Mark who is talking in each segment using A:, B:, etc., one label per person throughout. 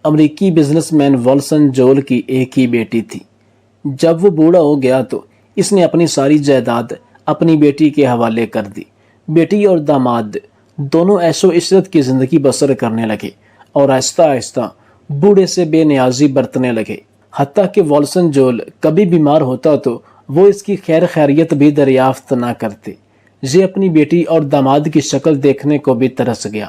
A: امریکی business man والسن جول کی ایک ہی بیٹی تھی۔ جب وہ بوڑھا ہو گیا تو اس نے اپنی ساری جائیداد اپنی بیٹی کے حوالے کر دی۔ بیٹی اور داماد دونوں عیش و عشرت کی زندگی بسر کرنے لگے اور آہستہ آہستہ بوڑھے سے بے نیازی برتنے لگے، حتیٰ کہ والسن جول کبھی بیمار ہوتا تو وہ اس کی خیر خیریت بھی دریافت نہ کرتے۔ یہ اپنی بیٹی اور داماد کی شکل دیکھنے کو بھی ترس گیا۔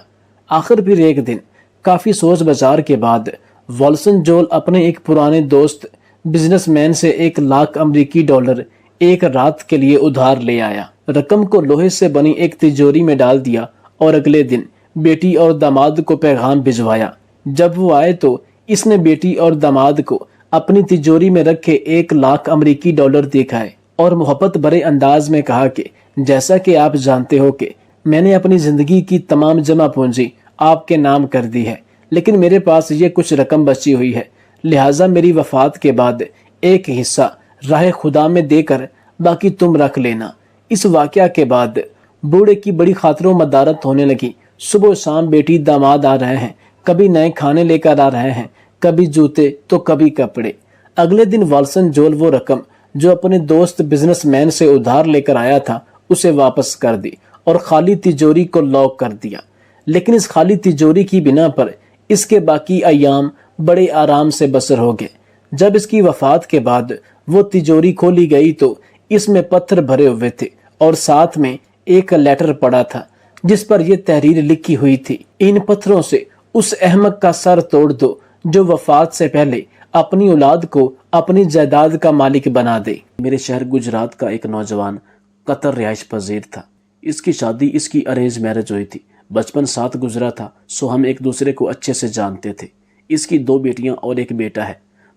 A: آخر پھر ایک دن کافی سوچ بچار کے بعد والسن جول اپنے ایک پرانے دوست بزنس مین سے 1,00,000 امریکی ڈالر ایک رات کے لیے ادھار لے آیا۔ رقم کو لوہے سے بنی ایک تجوری میں ڈال دیا اور اگلے دن بیٹی اور داماد کو پیغام بھجوایا۔ جب وہ آئے تو اس نے بیٹی اور داماد کو اپنی تجوری میں رکھے 1,00,000 امریکی ڈالر دکھائے اور محبت بھرے انداز میں کہا کہ جیسا کہ آپ جانتے ہو کہ میں نے اپنی زندگی کی تمام جمع پونجی آپ کے نام کر دی ہے، لیکن میرے پاس یہ کچھ رقم بچی ہوئی ہے، لہٰذا میری وفات کے بعد ایک حصہ راہ خدا میں دے کر باقی تم رکھ لینا۔ اس واقعہ کے بعد بوڑھے کی بڑی خاطر و مدارت ہونے لگی۔ صبح و شام بیٹی داماد آ رہے ہیں، کبھی نئے کھانے لے کر آ رہے ہیں، کبھی جوتے تو کبھی کپڑے۔ اگلے دن والسن جول وہ رقم جو اپنے دوست بزنس مین سے ادھار لے کر آیا تھا اسے واپس کر دی اور خالی تجوری کو لاک کر دیا۔ لیکن اس خالی تجوری کی بنا پر اس کے باقی ایام بڑے آرام سے بسر ہو گئے۔ جب اس کی وفات کے بعد وہ تجوری کھولی گئی تو اس میں پتھر بھرے ہوئے تھے اور ساتھ میں ایک لیٹر پڑا تھا جس پر یہ تحریر لکھی ہوئی تھی: ان پتھروں سے اس احمق کا سر توڑ دو جو وفات سے پہلے اپنی اولاد کو اپنی جائیداد کا مالک بنا دے۔ میرے شہر گجرات کا ایک نوجوان قطر رہائش پذیر تھا۔ اس کی شادی اس کی ارینج میرج ہوئی تھی۔ بچپن ساتھ گزرا تھا، سو ہم ایک دوسرے کو اچھے سے جانتے تھے۔ اس کی 2 بیٹیاں اور ایک بیٹا ہے۔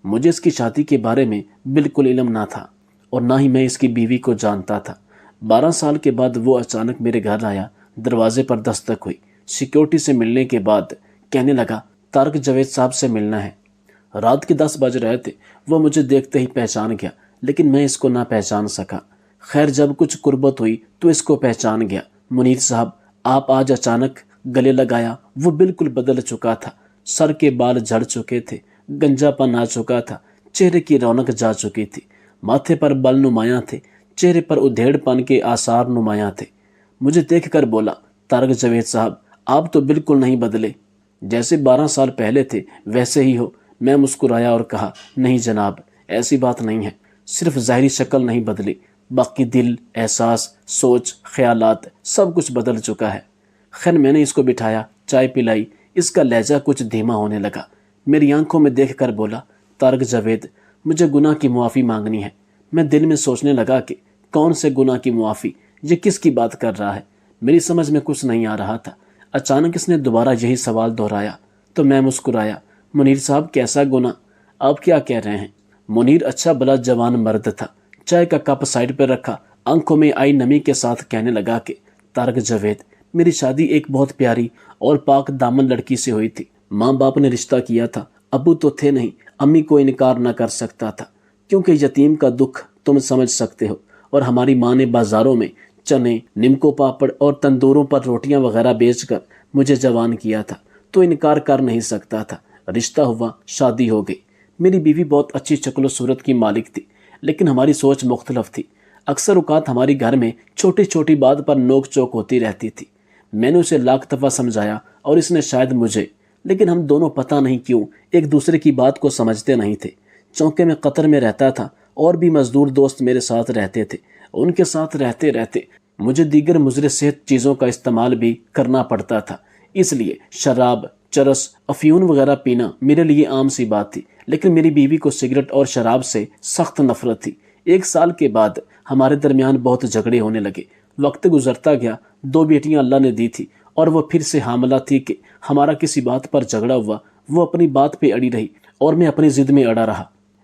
A: مجھے اس کی شادی کے بارے میں بالکل علم نہ تھا اور نہ ہی میں اس کی بیوی کو جانتا تھا۔ 12 سال کے بعد وہ اچانک میرے گھر آیا، دروازے پر دستک ہوئی۔ سیکیورٹی سے ملنے کے بعد کہنے لگا طارق جاوید صاحب سے ملنا ہے۔ رات کے 10 بج رہے تھے۔ وہ مجھے دیکھتے ہی پہچان گیا، لیکن میں اس کو نہ پہچان سکا۔ خیر جب کچھ قربت ہوئی تو اس کو پہچان گیا۔ منیر صاحب آپ آج اچانک گلے لگایا۔ وہ بالکل بدل چکا تھا، سر کے بال جھڑ چکے تھے، گنجا پن آ چکا تھا، چہرے کی رونق جا چکی تھی، ماتھے پر بل نمایاں تھے، چہرے پر ادھیڑ پن کے آثار نمایاں تھے۔ مجھے دیکھ کر بولا طارق جاوید صاحب آپ تو بالکل نہیں بدلے، جیسے 12 سال پہلے تھے ویسے ہی ہو۔ میں مسکرایا اور کہا نہیں جناب، ایسی بات نہیں ہے، صرف ظاہری شکل نہیں بدلی، باقی دل، احساس، سوچ، خیالات سب کچھ بدل چکا ہے۔ خیر میں نے اس کو بٹھایا، چائے پلائی۔ اس کا لہجہ کچھ دھیما ہونے لگا۔ میری آنکھوں میں دیکھ کر بولا طارق جاوید مجھے گناہ کی معافی مانگنی ہے۔ میں دل میں سوچنے لگا کہ کون سے گناہ کی معافی، یہ کس کی بات کر رہا ہے؟ میری سمجھ میں کچھ نہیں آ رہا تھا۔ اچانک اس نے دوبارہ یہی سوال دہرایا تو میں مسکرایا۔ منیر صاحب کیسا گناہ؟ آپ کیا کہہ رہے ہیں؟ منیر اچھا بلا جوان مرد تھا، چائے کا کپ سائڈ پہ رکھا، آنکھوں میں آئی نمی کے ساتھ کہنے لگا کہ طارق جاوید میری شادی ایک بہت پیاری اور پاک دامن لڑکی سے ہوئی تھی۔ ماں باپ نے رشتہ کیا تھا، ابو تو تھے نہیں، امی کو انکار نہ کر سکتا تھا کیونکہ یتیم کا دکھ تم سمجھ سکتے ہو، اور ہماری ماں نے بازاروں میں چنے، نمکو پاپڑ اور تندوروں پر روٹیاں وغیرہ بیچ کر مجھے جوان کیا تھا، تو انکار کر نہیں سکتا تھا۔ رشتہ ہوا، شادی ہو گئی۔ میری بیوی بہت اچھی شکل و صورت کی مالک تھی، لیکن ہماری سوچ مختلف تھی۔ اکثر اوقات ہماری گھر میں چھوٹی چھوٹی بات پر نوک چوک ہوتی رہتی تھی۔ میں نے اسے لاکھ دفعہ سمجھایا اور اس نے شاید مجھے، لیکن ہم دونوں پتہ نہیں کیوں ایک دوسرے کی بات کو سمجھتے نہیں تھے۔ چونکہ میں قطر میں رہتا تھا اور بھی مزدور دوست میرے ساتھ رہتے تھے، ان کے ساتھ رہتے رہتے مجھے دیگر مضر صحت چیزوں کا استعمال بھی کرنا پڑتا تھا، اس لیے شراب، چرس، افیون وغیرہ پینا میرے لیے عام سی بات تھی۔ لیکن میری بیوی کو سگریٹ اور شراب سے سخت نفرت تھی۔ 1 سال کے بعد ہمارے درمیان بہت جھگڑے ہونے لگے۔ وقت گزرتا گیا، 2 بیٹیاں اللہ نے دی تھی اور وہ پھر سے حاملہ تھی کہ ہمارا کسی بات پر جھگڑا ہوا، وہ اپنی بات پہ اڑی رہی اور میں اپنی ضد میں اڑا رہا۔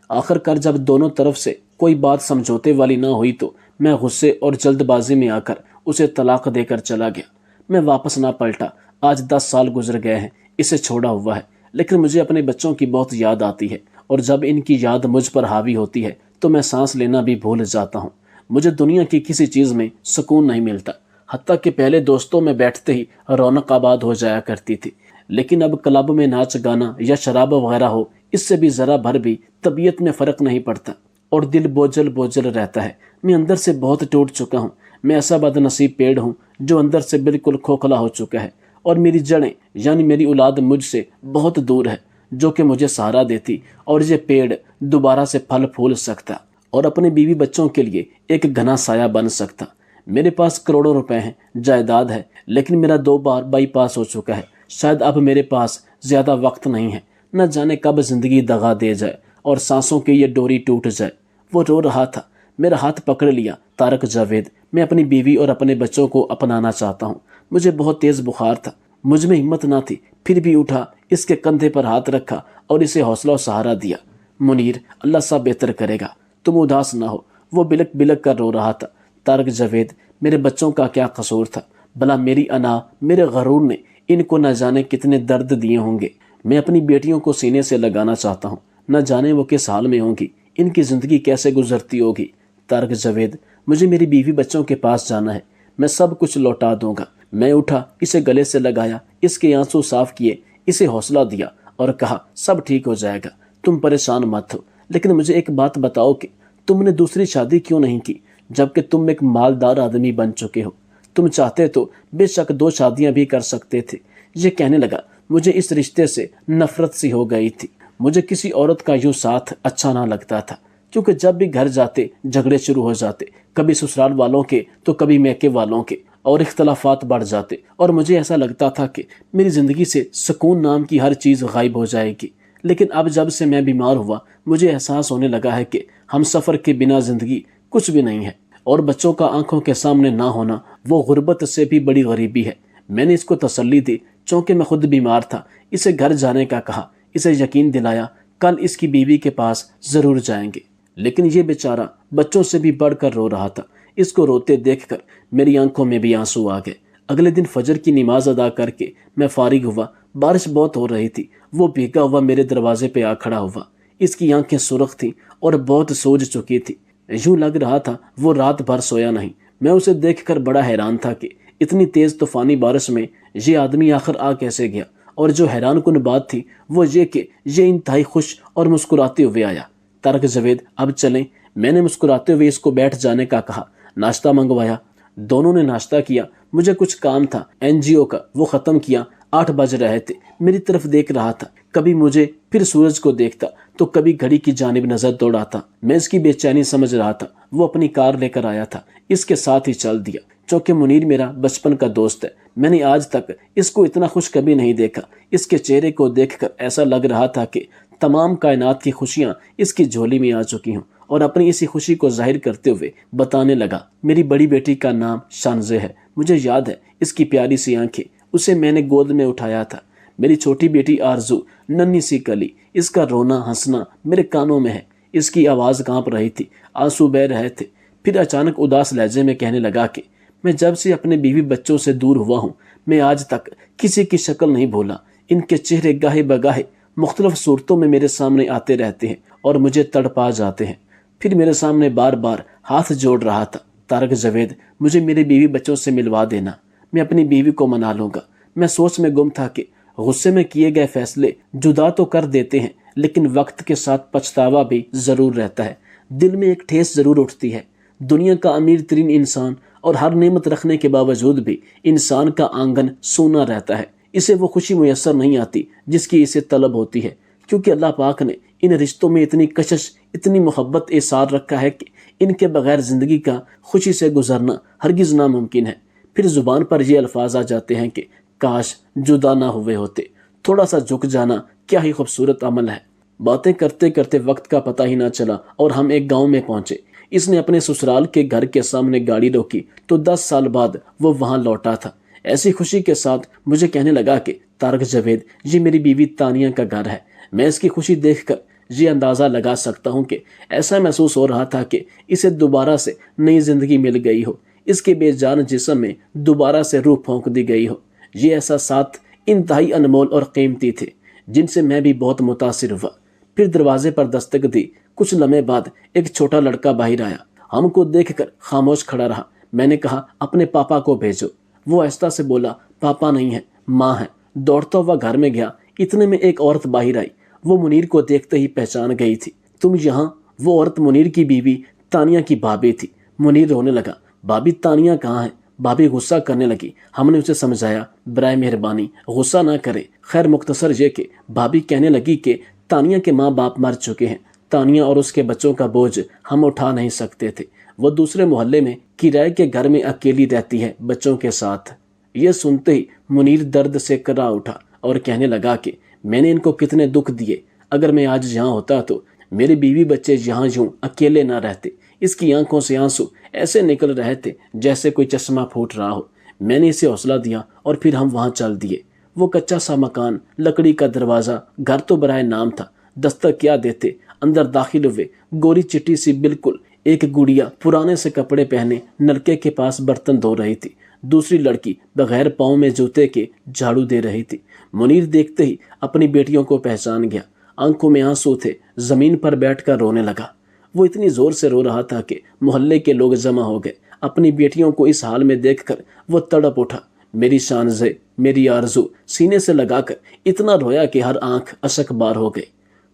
A: آخر کار جب دونوں طرف سے کوئی بات سمجھوتے والی نہ ہوئی تو میں غصے اور جلد بازی میں آ کر اسے طلاق دے کر چلا گیا۔ میں واپس نہ پلٹا۔ آج 10 سال گزر گئے ہیں، اسے چھوڑا ہوا ہے، لیکن مجھے اپنے بچوں کی بہت یاد آتی ہے، اور جب ان کی یاد مجھ پر حاوی ہوتی ہے تو میں سانس لینا بھی بھول جاتا ہوں۔ مجھے دنیا کی کسی چیز میں سکون نہیں ملتا، حتیٰ کہ پہلے دوستوں میں بیٹھتے ہی رونق آباد ہو جایا کرتی تھی۔ لیکن اب کلب میں ناچ گانا یا شراب وغیرہ ہو، اس سے بھی ذرا بھر بھی طبیعت میں فرق نہیں پڑتا اور دل بوجھل بوجھل رہتا ہے۔ میں اندر سے بہت ٹوٹ چکا ہوں۔ میں ایسا بد نصیب پیڑ ہوں جو اندر سے بالکل کھوکھلا ہو چکا ہے، اور میری جڑیں یعنی میری اولاد مجھ سے بہت دور ہے، جو کہ مجھے سہارا دیتی اور یہ پیڑ دوبارہ سے پھل پھول سکتا اور اپنے بیوی بچوں کے لیے ایک گھنا سایہ بن سکتا۔ میرے پاس کروڑوں روپے ہیں، جائیداد ہے، لیکن میرا 2 بار بائی پاس ہو چکا ہے۔ شاید اب میرے پاس زیادہ وقت نہیں ہے، نہ جانے کب زندگی دغا دے جائے اور سانسوں کی یہ ڈوری ٹوٹ جائے۔ وہ رو رہا تھا۔ میرا ہاتھ پکڑ لیا۔ طارق جاوید، میں اپنی بیوی اور اپنے بچوں کو اپنانا چاہتا ہوں۔ مجھے بہت تیز بخار تھا، مجھ میں ہمت نہ تھی، پھر بھی اٹھا، اس کے کندھے پر ہاتھ رکھا اور اسے حوصلہ و سہارا دیا۔ منیر، اللہ سب بہتر کرے گا، تم اداس نہ ہو۔ وہ بلک بلک کر رو رہا تھا۔ طارق جاوید، میرے بچوں کا کیا قصور تھا؟ بھلا میری انا، میرے غرور نے ان کو نہ جانے کتنے درد دیے ہوں گے۔ میں اپنی بیٹیوں کو سینے سے لگانا چاہتا ہوں، نہ جانے وہ کس حال میں ہوں گی، ان کی زندگی کیسے گزرتی ہوگی۔ طارق جاوید، مجھے میری بیوی بچوں کے پاس جانا ہے، میں سب کچھ لوٹا دوں گا۔ میں اٹھا، اسے گلے سے لگایا، اس کے آنسو صاف کیے، اسے حوصلہ دیا اور کہا، سب ٹھیک ہو جائے گا، تم پریشان مت ہو۔ لیکن مجھے ایک بات بتاؤ کہ تم نے دوسری شادی کیوں نہیں کی، جبکہ تم ایک مالدار آدمی بن چکے ہو؟ تم چاہتے تو بے شک 2 شادیاں بھی کر سکتے تھے۔ یہ کہنے لگا۔ مجھے اس رشتے سے نفرت سی ہو گئی تھی۔ مجھے کسی عورت کا یوں ساتھ اچھا نہ لگتا تھا، کیونکہ جب بھی گھر جاتے جھگڑے شروع ہو جاتے، کبھی سسرال والوں کے تو کبھی میکے والوں کے، اور اختلافات بڑھ جاتے، اور مجھے ایسا لگتا تھا کہ میری زندگی سے سکون نام کی ہر چیز غائب ہو جائے گی۔ لیکن اب جب سے میں بیمار ہوا، مجھے احساس ہونے لگا ہے کہ ہم سفر کے بنا زندگی کچھ بھی نہیں ہے، اور بچوں کا آنکھوں کے سامنے نہ ہونا وہ غربت سے بھی بڑی غریبی ہے۔ میں نے اس کو تسلی دی، چونکہ میں خود بیمار تھا، اسے گھر جانے کا کہا، اسے یقین دلایا کل اس کی بیوی کے پاس ضرور جائیں گے۔ لیکن یہ بیچارہ بچوں سے بھی بڑھ کر رو رہا تھا۔ اس کو روتے دیکھ کر میری آنکھوں میں بھی آنسو آ گئے۔ اگلے دن فجر کی نماز ادا کر کے میں فارغ ہوا۔ بارش بہت ہو رہی تھی۔ وہ بھیگا ہوا میرے دروازے پہ آ کھڑا ہوا۔ اس کی آنکھیں سرخ تھیں اور بہت سوج چکی تھی۔ یوں لگ رہا تھا وہ رات بھر سویا نہیں۔ میں اسے دیکھ کر بڑا حیران تھا کہ اتنی تیز طوفانی بارش میں یہ آدمی آخر آ کیسے گیا، اور جو حیران کن بات تھی وہ یہ کہ یہ انتہائی خوش اور مسکراتے ہوئے آیا۔ طارق جاوید، اب چلیں، میں نے مسکراتے ہوئے اس کو بیٹھ جانے کا کہا۔ ناشتہ منگوایا۔ دونوں نے ناشتہ کیا۔ مجھے کچھ کام تھا NGO کا، وہ ختم کیا۔ 8 بج رہے تھے۔ میری طرف دیکھ رہا تھا، کبھی مجھے پھر سورج کو دیکھتا تو کبھی گھڑی کی جانب نظر دوڑاتا۔ میں اس کی بے چینی سمجھ رہا تھا۔ وہ اپنی کار لے کر آیا تھا، اس کے ساتھ ہی چل دیا۔ چونکہ منیر میرا بچپن کا دوست ہے، میں نے آج تک اس کو اتنا خوش کبھی نہیں دیکھا۔ اس کے چہرے کو دیکھ کر ایسا لگ رہا تھا کہ تمام کائنات کی خوشیاں اس کی جھولی میں آ چکی ہوں، اور اپنی اسی خوشی کو ظاہر کرتے ہوئے بتانے لگا، میری بڑی بیٹی کا نام شانزے ہے، مجھے یاد ہے اس کی پیاری سی آنکھیں، اسے میں نے گود میں اٹھایا تھا۔ میری چھوٹی بیٹی آرزو، ننھی سی کلی، اس کا رونا ہنسنا میرے کانوں میں ہے۔ اس کی آواز کانپ رہی تھی، آنسو بہہ رہے تھے۔ پھر اچانک اداس لہجے میں کہنے لگا کہ میں جب سے اپنے بیوی بچوں سے دور ہوا ہوں، میں آج تک کسی کی شکل نہیں بھولا۔ ان کے چہرے گاہے بگاہے مختلف صورتوں میں میرے سامنے آتے رہتے ہیں اور مجھے تڑپا جاتے ہیں۔ پھر میرے سامنے بار بار ہاتھ جوڑ رہا تھا، طارق جاوید، مجھے میرے بیوی بچوں سے ملوا دینا، میں اپنی بیوی کو منا لوں گا۔ میں سوچ میں گم تھا کہ غصے میں کیے گئے فیصلے جدا تو کر دیتے ہیں، لیکن وقت کے ساتھ پچھتاوا بھی ضرور رہتا ہے، دل میں ایک ٹھیس ضرور اٹھتی ہے۔ دنیا کا امیر ترین انسان اور ہر نعمت رکھنے کے باوجود بھی انسان کا آنگن سونا رہتا ہے، اسے وہ خوشی میسر نہیں آتی جس کی اسے طلب ہوتی ہے، کیونکہ اللہ پاک نے ان رشتوں میں اتنی کشش، اتنی محبت ایثار رکھا ہے کہ ان کے بغیر زندگی کا خوشی سے گزرنا ہرگز ناممکن ہے۔ پھر زبان پر یہ الفاظ آ جاتے ہیں کہ کاش جدا نہ ہوئے ہوتے، تھوڑا سا جھک جانا کیا ہی خوبصورت عمل ہے۔ باتیں کرتے کرتے وقت کا پتہ ہی نہ چلا اور ہم ایک گاؤں میں پہنچے۔ اس نے اپنے سسرال کے گھر کے سامنے گاڑی روکی تو 10 سال بعد وہ وہاں لوٹا تھا۔ ایسی خوشی کے ساتھ مجھے کہنے لگا کہ طارق جاوید، یہ میری بیوی تانیہ کا گھر ہے۔ میں اس کی خوشی دیکھ کر یہ اندازہ لگا سکتا ہوں کہ ایسا محسوس ہو رہا تھا کہ اسے دوبارہ سے نئی زندگی مل گئی ہو، اس کے بے جان جسم میں دوبارہ سے روح پھونک دی گئی ہو۔ یہ احساسات انتہائی انمول اور قیمتی تھے، جن سے میں بھی بہت متاثر ہوا۔ پھر دروازے پر دستک دی۔ کچھ لمحے بعد ایک چھوٹا لڑکا باہر آیا، ہم کو دیکھ کر خاموش کھڑا رہا۔ میں نے کہا، اپنے پاپا کو بھیجو۔ وہ آہستہ سے بولا، پاپا نہیں ہے، ماں ہے۔ دوڑتا ہوا گھر میں گیا، اتنے میں ایک عورت باہر آئی، وہ منیر کو دیکھتے ہی پہچان گئی تھی۔ تم یہاں؟ وہ عورت منیر کی بیوی تانیہ کی بھابھی تھی۔ منیر رونے لگا، بھابھی تانیہ کہاں ہے؟ بھابھی غصہ کرنے لگی۔ ہم نے اسے سمجھایا، برائے مہربانی غصہ نہ کرے۔ خیر مختصر یہ کہ بھابھی کہنے لگی کہ تانیہ کے ماں باپ مر چکے ہیں، تانیہ اور اس کے بچوں کا بوجھ ہم اٹھا نہیں سکتے تھے، وہ دوسرے محلے میں کرائے کے گھر میں اکیلی رہتی ہے بچوں کے ساتھ۔ یہ سنتے ہی منیر درد سے کرا اٹھا اور کہنے لگا کہ میں نے ان کو کتنے دکھ دیے، اگر میں آج یہاں ہوتا تو میری بیوی بچے یہاں یوں اکیلے نہ رہتے۔ اس کی آنکھوں سے آنسو ایسے نکل رہے تھے جیسے کوئی چشمہ پھوٹ رہا ہو۔ میں نے اسے حوصلہ دیا اور پھر ہم وہاں چل دیے۔ وہ کچا سا مکان، لکڑی کا دروازہ، گھر تو برائے نام تھا، دستک کیا دیتے، اندر داخل ہوئے۔ گوری چٹی سی بالکل ایک گڑیا پرانے سے کپڑے پہنے نلکے کے پاس برتن دھو رہی تھی، دوسری لڑکی بغیر پاؤں میں جوتے کے جھاڑو دے رہی تھی۔ منیر دیکھتے ہی اپنی بیٹیوں کو پہچان گیا، آنکھوں میں آنسو تھے، زمین پر بیٹھ کر رونے لگا۔ وہ اتنی زور سے رو رہا تھا کہ محلے کے لوگ جمع ہو گئے۔ اپنی بیٹیوں کو اس حال میں دیکھ کر وہ تڑپ اٹھا، میری شانزے، میری آرزو سینے سے لگا کر اتنا رویا کہ ہر آنکھ اشک بار ہو گئی۔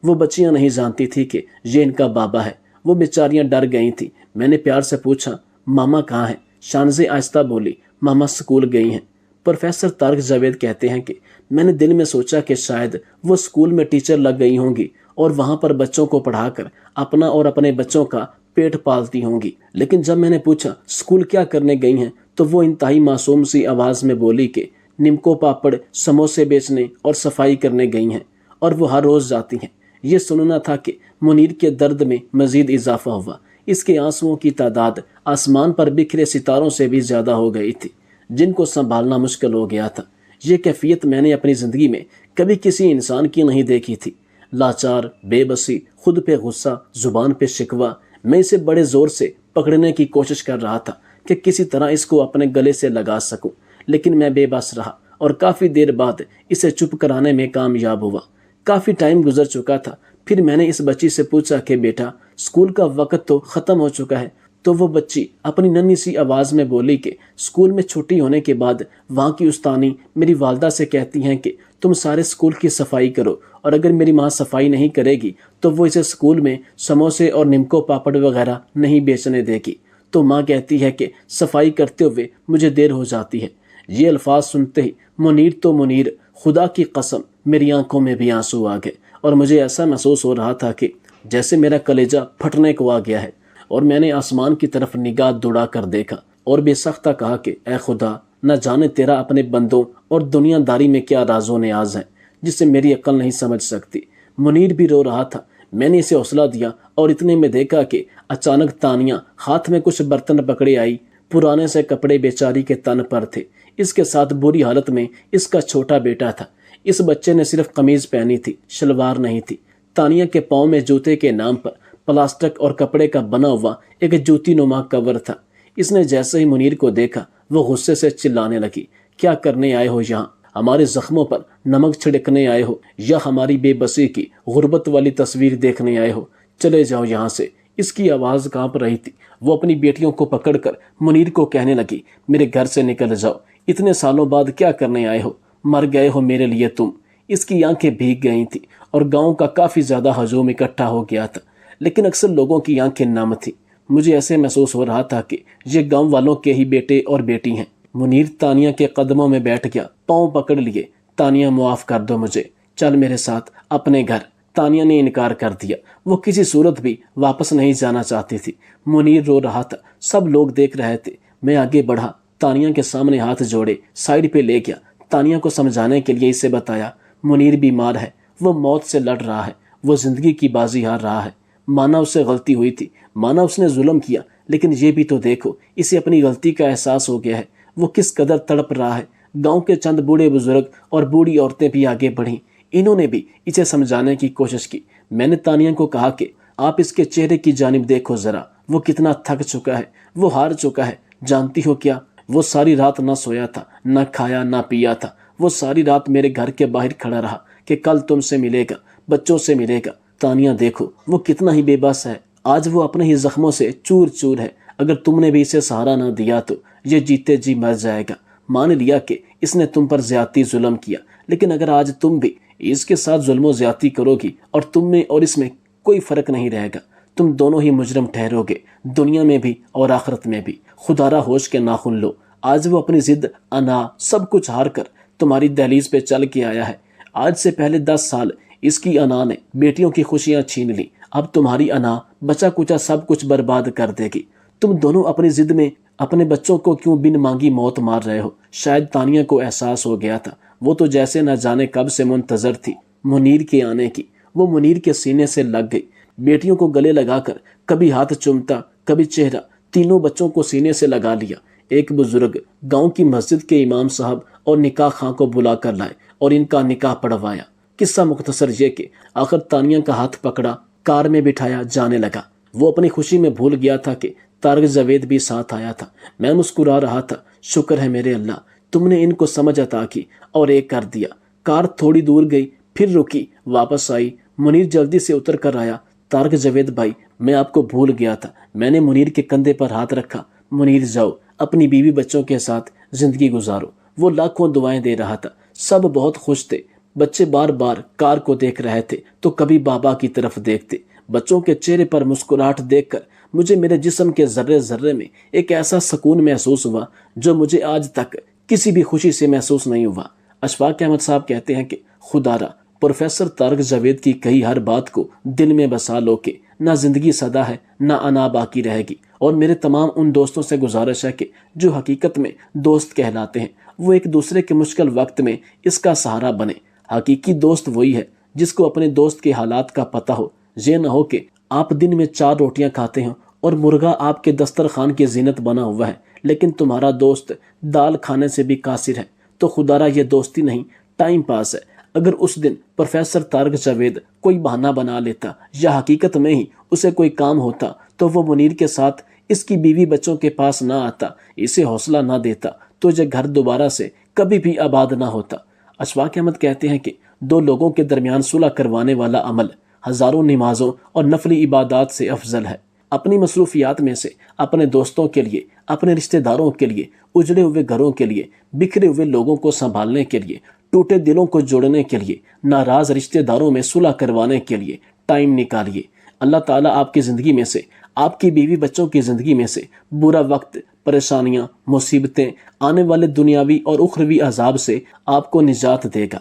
A: وہ بچیاں نہیں جانتی تھی کہ یہ ان کا بابا ہے، وہ بیچاریاں ڈر گئی تھیں۔ میں نے پیار سے پوچھا، ماما کہاں ہیں؟ شانزے آہستہ بولی، ماما سکول گئی ہیں۔ پروفیسر طارق جاوید کہتے ہیں کہ میں نے دل میں سوچا کہ شاید وہ سکول میں ٹیچر لگ گئی ہوں گی اور وہاں پر بچوں کو پڑھا کر اپنا اور اپنے بچوں کا پیٹ پالتی ہوں گی، لیکن جب میں نے پوچھا سکول کیا کرنے گئی ہیں تو وہ انتہائی معصوم سی آواز میں بولی کہ نمکو پاپڑ، سموسے بیچنے اور صفائی کرنے گئی ہیں، اور وہ ہر روز جاتی ہیں۔ یہ سننا تھا کہ منیر کے درد میں مزید اضافہ ہوا۔ اس کے آنسوؤں کی تعداد آسمان پر بکھرے ستاروں سے بھی زیادہ ہو گئی تھی، جن کو سنبھالنا مشکل ہو گیا تھا۔ یہ کیفیت میں نے اپنی زندگی میں کبھی کسی انسان کی نہیں دیکھی تھی۔ لاچار، بے بسی، خود پہ غصہ، زبان پہ شکوہ۔ میں اسے بڑے زور سے پکڑنے کی کوشش کر رہا تھا کہ کسی طرح اس کو اپنے گلے سے لگا سکوں، لیکن میں بے بس رہا اور کافی دیر بعد اسے چپ کرانے میں کامیاب ہوا۔ کافی ٹائم گزر چکا تھا، پھر میں نے اس بچی سے پوچھا کہ بیٹا سکول کا وقت تو ختم ہو چکا ہے، تو وہ بچی اپنی ننھی سی آواز میں بولی کہ سکول میں چھٹی ہونے کے بعد وہاں کی استانی میری والدہ سے کہتی ہیں کہ تم سارے سکول کی صفائی کرو، اور اگر میری ماں صفائی نہیں کرے گی تو وہ اسے سکول میں سموسے اور نمکو پاپڑ وغیرہ نہیں بیچنے دے گی، تو ماں کہتی ہے کہ صفائی کرتے ہوئے مجھے دیر ہو جاتی ہے۔ یہ الفاظ سنتے ہی منیر تو منیر، خدا کی قسم میری آنکھوں میں بھی آنسو آ گئے، اور مجھے ایسا محسوس ہو رہا تھا کہ جیسے میرا کلیجہ پھٹنے کو آ گیا ہے۔ اور میں نے آسمان کی طرف نگاہ دوڑا کر دیکھا اور بے سختہ کہا کہ اے خدا، نہ جانے تیرا اپنے بندوں اور دنیا داری میں کیا راز و نیاز ہیں جسے میری عقل نہیں سمجھ سکتی۔ منیر بھی رو رہا تھا۔ میں نے اسے حوصلہ دیا اور اتنے میں دیکھا کہ اچانک تانیہ ہاتھ میں کچھ برتن پکڑے آئی۔ پرانے سے کپڑے بیچاری کے تن پر تھے، اس کے ساتھ بری حالت میں اس کا چھوٹا بیٹا تھا۔ اس بچے نے صرف قمیض پہنی تھی، شلوار نہیں تھی۔ تانیہ کے پاؤں میں جوتے کے نام پر پلاسٹک اور کپڑے کا بنا ہوا ایک جوتی نما کور تھا۔ اس نے جیسے ہی منیر کو دیکھا وہ غصے سے چلانے لگی، کیا کرنے آئے ہو یہاں؟ ہمارے زخموں پر نمک چھڑکنے آئے ہو یا ہماری بے بسی کی غربت والی تصویر دیکھنے آئے ہو؟ چلے جاؤ یہاں سے۔ اس کی آواز کانپ رہی تھی۔ وہ اپنی بیٹیوں کو پکڑ کر منیر کو کہنے لگی، میرے گھر سے نکل جاؤ، اتنے سالوں بعد کیا کرنے آئے ہو؟ مر گئے ہو میرے لیے تم۔ اس کی آنکھیں بھیگ گئی تھیں اور گاؤں کا کافی زیادہ ہجوم اکٹھا ہو گیا تھا، لیکن اکثر لوگوں کی آنکھیں نم تھیں۔ مجھے ایسے محسوس ہو رہا تھا کہ یہ گاؤں والوں کے ہی بیٹے اور بیٹی ہیں۔ منیر تانیہ کے قدموں میں بیٹھ گیا، پاؤں پکڑ لیے، تانیہ معاف کر دو مجھے، چل میرے ساتھ اپنے گھر۔ تانیہ نے انکار کر دیا، وہ کسی صورت بھی واپس نہیں جانا چاہتی تھی۔ منیر رو رہا تھا، سب لوگ دیکھ رہے تھے۔ میں آگے بڑھا، تانیہ کے سامنے ہاتھ جوڑے سائیڈ پہ لے گیا، تانیہ کو سمجھانے کے لیے اسے بتایا منیر بیمار ہے، وہ موت سے لڑ رہا ہے، وہ زندگی کی بازی ہار رہا ہے۔ مانا اس سے غلطی ہوئی تھی، مانا اس نے ظلم کیا، لیکن یہ بھی تو دیکھو اسے اپنی غلطی کا احساس ہو گیا ہے، وہ کس قدر تڑپ رہا ہے۔ گاؤں کے چند بوڑھے بزرگ اور بوڑھی عورتیں بھی آگے بڑھیں، انہوں نے بھی اسے سمجھانے کی کوشش کی۔ میں نے تانیہ کو کہا کہ آپ اس کے چہرے کی جانب دیکھو ذرا، وہ کتنا تھک چکا ہے، وہ ہار چکا ہے۔ جانتی ہو کیا، وہ ساری رات نہ سویا تھا، نہ کھایا نہ پیا تھا، وہ ساری رات میرے گھر کے باہر کھڑا رہا کہ کل تم سے ملے گا، بچوں سے ملے گا۔ تانیہ دیکھو وہ کتنا ہی بے بس ہے، آج وہ اپنے ہی زخموں سے چور چور ہے، اگر تم نے بھی اسے سہارا نہ دیا تو یہ جیتے جی مر جائے گا۔ مان لیا کہ اس نے تم پر زیادتی ظلم کیا، لیکن اگر آج تم بھی اس کے ساتھ ظلم و زیادتی کرو گی اور تم میں اور اس میں کوئی فرق نہیں رہے گا، تم دونوں ہی مجرم ٹھہرو گے، دنیا میں بھی اور آخرت میں بھی۔ خدا را ہوش کے ناخن لو، آج وہ اپنی ضد، انا، سب کچھ ہار کر تمہاری دہلیز پہ چل کے آیا ہے۔ آج سے پہلے 10 سال اس کی انا نے بیٹیوں کی خوشیاں چھین لی، اب تمہاری انا بچا کچا سب کچھ برباد کر دے گی۔ تم دونوں اپنی ضد میں اپنے بچوں کو کیوں بن مانگی موت مار رہے ہو؟ شاید تانیہ کو احساس ہو گیا تھا، وہ تو جیسے نہ جانے کب سے منتظر تھی منیر کے آنے کی۔ وہ منیر کے سینے سے لگ گئی، بیٹیوں کو گلے لگا کر کبھی ہاتھ چومتا، کبھی چہرہ، تینوں بچوں کو سینے سے لگا لیا۔ ایک بزرگ گاؤں کی مسجد کے امام صاحب اور نکاح خاں کو بلا کر لائے اور ان کا نکاح پڑھوایا۔ قصہ مختصر یہ کہ آخر تانیہ کا ہاتھ پکڑا، کار میں بٹھایا، جانے لگا۔ وہ اپنی خوشی میں بھول گیا تھا کہ طارق جاوید بھی ساتھ آیا تھا۔ میں مسکرا رہا تھا، شکر ہے میرے اللہ، تم نے ان کو سمجھ عطا کی اور ایک کر دیا۔ کار تھوڑی دور گئی، پھر رکی، واپس آئی۔ منیر جلدی سے اتر کر آیا۔ طارق جاوید بھائی، میں آپ کو بھول گیا تھا۔ میں نے منیر کے کندھے پر ہاتھ رکھا۔ منیر جاؤ، اپنی بیوی بچوں کے ساتھ زندگی گزارو۔ وہ لاکھوں دعائیں دے رہا تھا، سب بہت خوش تھے۔ بچے بار بار کار کو دیکھ رہے تھے تو کبھی بابا کی طرف دیکھتے۔ بچوں کے چہرے پر مسکراہٹ دیکھ کر مجھے میرے جسم کے ذرے ذرے میں ایک ایسا سکون محسوس ہوا جو مجھے آج تک کسی بھی خوشی سے محسوس نہیں ہوا۔ اشفاق احمد صاحب کہتے ہیں کہ خدا را پروفیسر طارق جاوید کی کہی ہر بات کو دل میں بسا لو کہ نہ زندگی سدا ہے، نہ انا باقی رہے گی۔ اور میرے تمام ان دوستوں سے گزارش ہے کہ جو حقیقت میں دوست کہلاتے ہیں، وہ ایک دوسرے کے مشکل وقت میں اس کا سہارا بنے۔ حقیقی دوست وہی ہے جس کو اپنے دوست کے حالات کا پتہ ہو۔ یہ نہ ہو کہ آپ دن میں 4 روٹیاں کھاتے ہیں اور مرغا آپ کے دسترخوان کی زینت بنا ہوا ہے، لیکن تمہارا دوست دال کھانے سے بھی قاصر ہے، تو خدا را یہ دوستی نہیں، ٹائم پاس ہے۔ اگر اس دن پروفیسر طارق جاوید کوئی بہانہ بنا لیتا یا حقیقت میں ہی اسے کوئی کام ہوتا تو وہ منیر کے ساتھ اس کی بیوی بچوں کے پاس نہ آتا، اسے حوصلہ نہ دیتا، تو یہ گھر دوبارہ سے کبھی بھی آباد نہ ہوتا۔ اشفاق احمد کہتے ہیں کہ 2 لوگوں کے درمیان صلح کروانے والا عمل ہزاروں نمازوں اور نفلی عبادات سے افضل ہے۔ اپنی مصروفیات میں سے اپنے دوستوں کے لیے، اپنے رشتہ داروں کے لیے، اجڑے ہوئے گھروں کے لیے، بکھرے ہوئے لوگوں کو سنبھالنے کے لیے، ٹوٹے دلوں کو جوڑنے کے لیے، ناراض رشتہ داروں میں صلح کروانے کے لیے ٹائم نکالیے۔ اللہ تعالیٰ آپ کی زندگی میں سے، آپ کی بیوی بچوں کی زندگی میں سے برا وقت، پریشانیاں، مصیبتیں، آنے والے دنیاوی اور اخروی عذاب سے آپ کو نجات دے گا۔